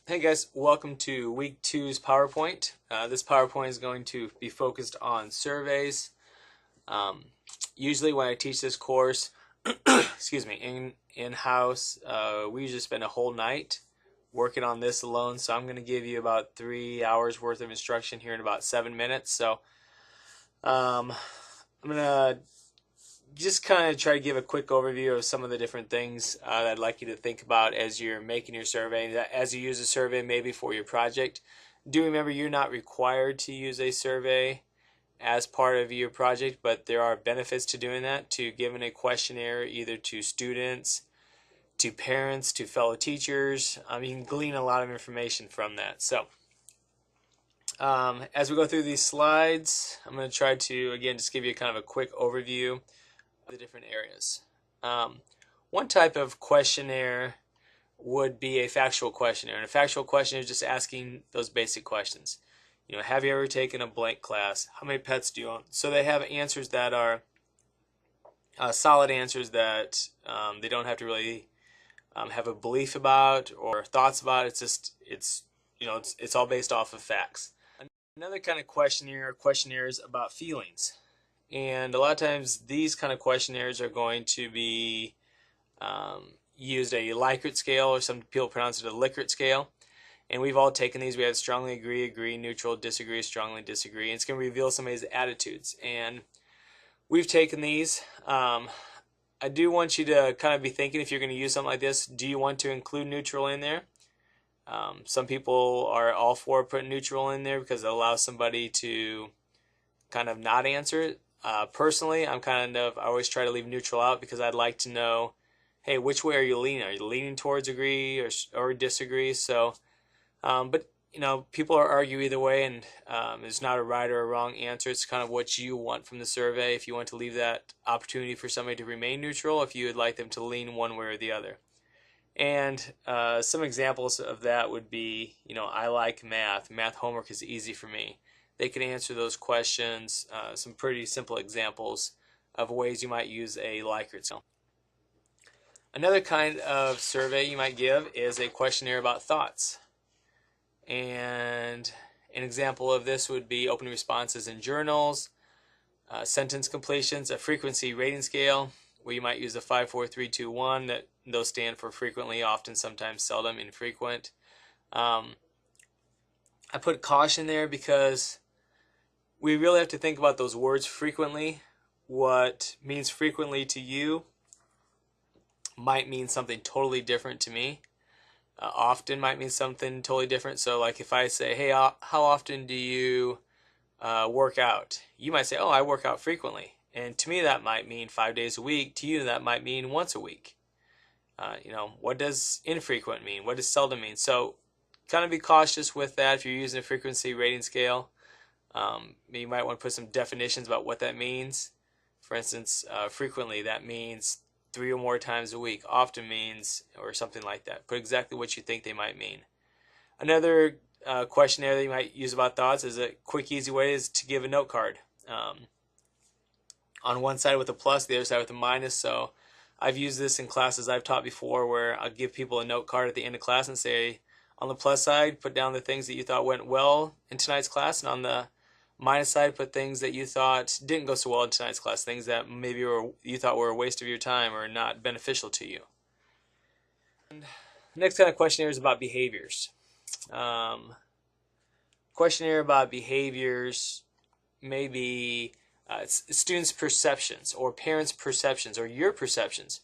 Hey guys, welcome to week two's PowerPoint. This PowerPoint is going to be focused on surveys. Usually when I teach this course, excuse me, in-house, we usually spend a whole night working on this alone. So I'm going to give you about 3 hours worth of instruction here in about 7 minutes. So I'm going to just kind of try to give a quick overview of some of the different things that I'd like you to think about as you're making your survey, as you use a survey maybe for your project. Do remember you're not required to use a survey as part of your project, but there are benefits to doing that, to giving a questionnaire either to students, to parents, to fellow teachers. You can glean a lot of information from that. So as we go through these slides, I'm going to try to, again, just give you kind of a quick overview the different areas. One type of questionnaire would be a factual questionnaire, and a factual questionnaire is just asking those basic questions. You know, have you ever taken a blank class? How many pets do you own? So they have answers that are solid answers that they don't have to really have a belief about or thoughts about. It's all based off of facts. Another kind of questionnaire are questionnaires about feelings. And a lot of times these kind of questionnaires are going to be used a Likert scale, or some people pronounce it a Likert scale. And we've all taken these. We have strongly agree, agree, neutral, disagree, strongly disagree. And it's going to reveal somebody's attitudes. And we've taken these. I do want you to kind of be thinking, if you're going to use something like this, do you want to include neutral in there? Some people are all for putting neutral in there because it allows somebody to kind of not answer it. Personally, I always try to leave neutral out because I'd like to know, hey, which way are you leaning? Are you leaning towards agree or disagree? So, but people argue either way, and there's not a right or a wrong answer. It's kind of what you want from the survey. If you want to leave that opportunity for somebody to remain neutral, if you would like them to lean one way or the other. And some examples of that would be, I like math. Math homework is easy for me. They can answer those questions, some pretty simple examples of ways you might use a Likert scale. Another kind of survey you might give is a questionnaire about thoughts. And an example of this would be open responses in journals, sentence completions, a frequency rating scale, where you might use a 5, 4, 3, 2, 1. Those stand for frequently, often, sometimes, seldom, infrequent. I put caution there because we really have to think about those words frequently. What means frequently to you might mean something totally different to me. Often might mean something totally different. So like if I say, hey, how often do you work out? You might say, oh, I work out frequently. And to me that might mean 5 days a week. To you that might mean once a week. What does infrequent mean? What does seldom mean? So kind of be cautious with that if you're using a frequency rating scale. You might want to put some definitions about what that means. For instance, frequently, that means 3 or more times a week. Often means, or something like that. Put exactly what you think they might mean. Another questionnaire that you might use about thoughts is a quick, easy way is to give a note card. On one side with a plus, the other side with a minus. So I've used this in classes I've taught before where I'll give people a note card at the end of class and say, on the plus side, put down the things that you thought went well in tonight's class, and on the minus side, put things that you thought didn't go so well in tonight's class, things that maybe you thought were a waste of your time or not beneficial to you. And the next kind of questionnaire is about behaviors. Questionnaire about behaviors may be students' perceptions or parents' perceptions or your perceptions.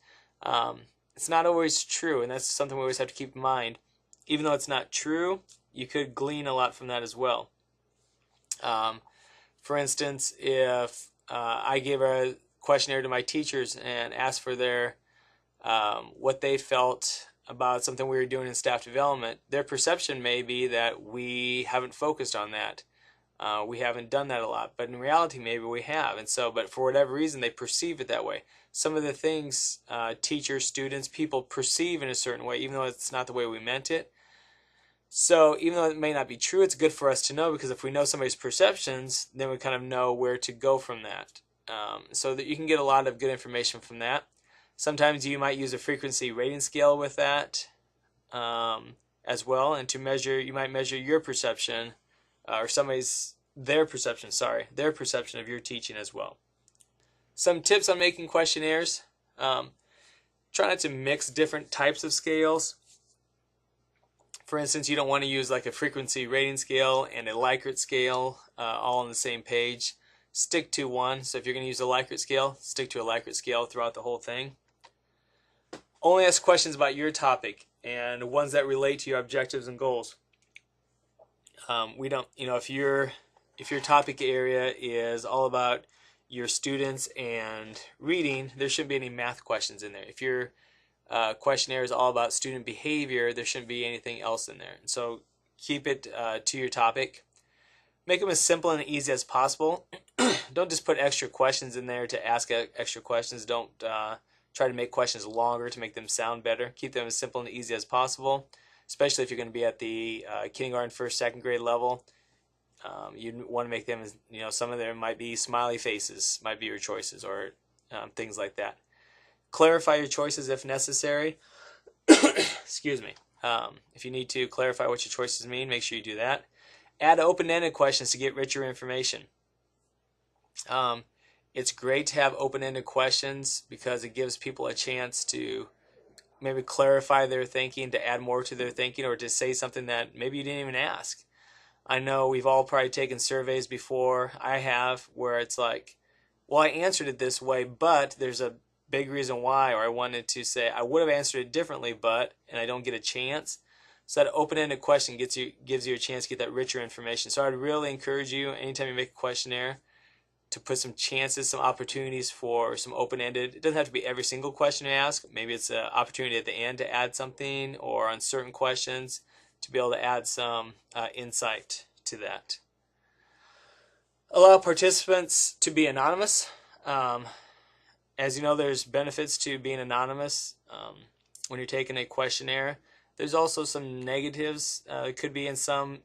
It's not always true, and that's something we always have to keep in mind. Even though it's not true, you could glean a lot from that as well. For instance, if I gave a questionnaire to my teachers and asked for their what they felt about something we were doing in staff development, their perception may be that we haven't focused on that. We haven't done that a lot, but in reality maybe we have. And so, but for whatever reason, they perceive it that way. Some of the things teachers, students, people perceive in a certain way, even though it's not the way we meant it. So even though it may not be true, it's good for us to know, because if we know somebody's perceptions, then we kind of know where to go from that. So that you can get a lot of good information from that. Sometimes you might use a frequency rating scale with that. as well, and to measure, you might measure your perception or their perception of your teaching as well. Some tips on making questionnaires. Try not to mix different types of scales. For instance, you don't want to use like a frequency rating scale and a Likert scale all on the same page. Stick to one. So if you're going to use a Likert scale, stick to a Likert scale throughout the whole thing. Only ask questions about your topic and ones that relate to your objectives and goals. We don't, if your topic area is all about your students and reading, there shouldn't be any math questions in there. If your questionnaire is all about student behavior, there shouldn't be anything else in there. And so keep it to your topic. Make them as simple and easy as possible. Don't just put extra questions in there to ask extra questions. Don't try to make questions longer to make them sound better. Keep them as simple and easy as possible, especially if you're going to be at the kindergarten, first, second grade level. You want to make them, some of them might be smiley faces, might be your choices, or things like that. Clarify your choices if necessary. Excuse me. If you need to clarify what your choices mean, make sure you do that. Add open-ended questions to get richer information. It's great to have open-ended questions because it gives people a chance to maybe clarify their thinking, to add more to their thinking, or to say something that maybe you didn't even ask. I know we've all probably taken surveys before. I have, where it's like, well, I answered it this way, but there's a big reason why, or I wanted to say I would have answered it differently, but, and I don't get a chance. So that open-ended question gives you a chance to get that richer information. So I'd really encourage you, anytime you make a questionnaire, to put some chances, some opportunities for some open-ended. It doesn't have to be every single question you ask. Maybe it's an opportunity at the end to add something, or on certain questions to be able to add some insight to that. Allow participants to be anonymous. As you know, there's benefits to being anonymous when you're taking a questionnaire. There's also some negatives. It could be in some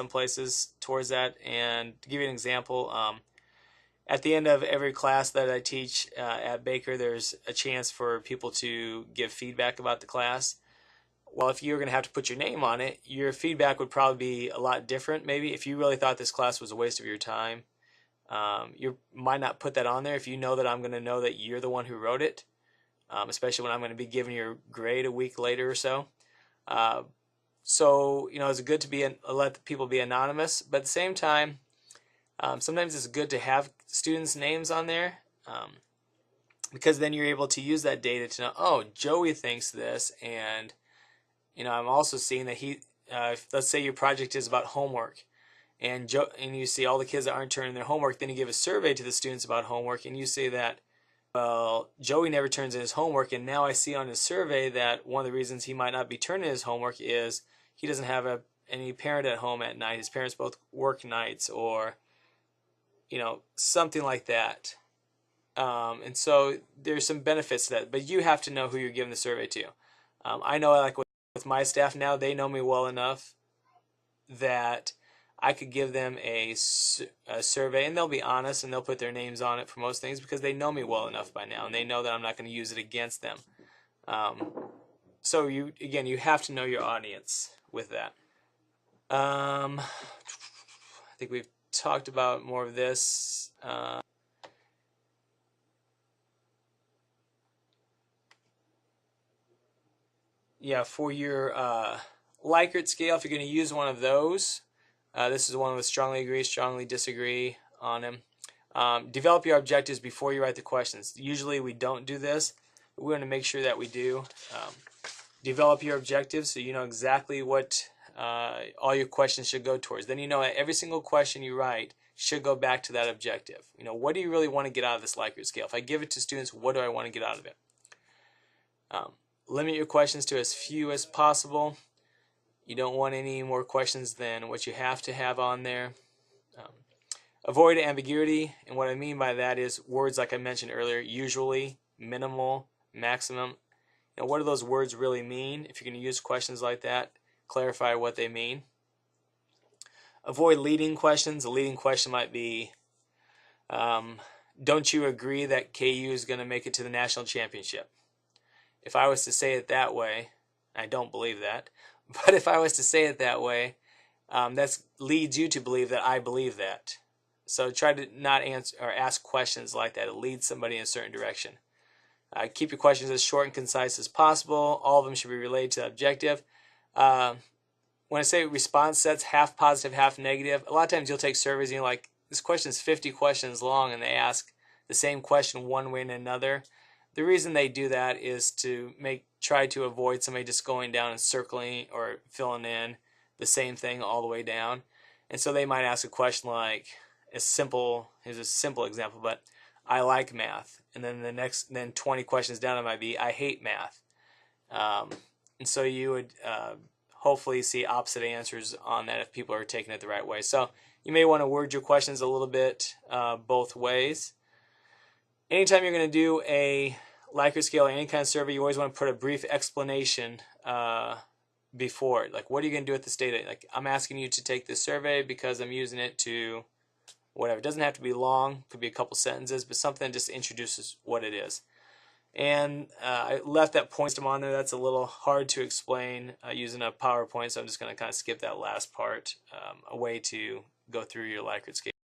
places towards that. And to give you an example, at the end of every class that I teach at Baker, there's a chance for people to give feedback about the class. Well, if you're going to have to put your name on it, your feedback would probably be a lot different. Maybe if you really thought this class was a waste of your time, you might not put that on there if you know that I'm going to know that you're the one who wrote it, especially when I'm going to be giving your grade a week later or so. So, it's good to let people be anonymous, but at the same time, sometimes it's good to have students' names on there, because then you're able to use that data to know, oh, Joey thinks this, and I'm also seeing that let's say your project is about homework, and you see all the kids that aren't turning their homework, then you give a survey to the students about homework, and you say that, well, Joey never turns in his homework, and now I see on his survey that one of the reasons he might not be turning his homework is he doesn't have any parent at home at night. His parents both work nights, or something like that. And so there's some benefits to that, but you have to know who you're giving the survey to. I know, like with my staff now, they know me well enough that I could give them a survey, and they'll be honest, and they'll put their names on it for most things because they know me well enough by now, and they know that I'm not going to use it against them. So you have to know your audience with that. I think we've talked about more of this. For your Likert scale, if you're going to use one of those, this is the one with strongly agree, strongly disagree on them. Develop your objectives before you write the questions. Usually we don't do this, but we want to make sure that we do. Develop your objectives so you know exactly what all your questions should go towards. Then every single question you write should go back to that objective. What do you really want to get out of this Likert scale? If I give it to students, what do I want to get out of it? Limit your questions to as few as possible. You don't want any more questions than what you have to have on there. Avoid ambiguity, and what I mean by that is words like I mentioned earlier, usually, minimal, maximum. What do those words really mean? If you're going to use questions like that, clarify what they mean. Avoid leading questions. A leading question might be, don't you agree that KU is going to make it to the national championship? If I was to say it that way, I don't believe that. But if I was to say it that way, that leads you to believe that I believe that. So try to not answer or ask questions like that. It leads somebody in a certain direction. Keep your questions as short and concise as possible. All of them should be related to the objective. When I say response sets, half positive, half negative, a lot of times you'll take surveys and you're like, this question is 50 questions long and they ask the same question one way and another. The reason they do that is to try to avoid somebody just going down and circling or filling in the same thing all the way down. And so they might ask a question like, here's a simple example, but I like math. And then 20 questions down it might be, I hate math. And so you would hopefully see opposite answers on that if people are taking it the right way. So you may want to word your questions a little bit both ways. Anytime you're going to do a Likert scale or any kind of survey, you always want to put a brief explanation before it. Like, what are you going to do with this data? Like, I'm asking you to take this survey because I'm using it to whatever. It doesn't have to be long. It could be a couple sentences, but something that just introduces what it is. And I left that point system on there. That's a little hard to explain using a PowerPoint, so I'm just going to kind of skip that last part, a way to go through your Likert scale.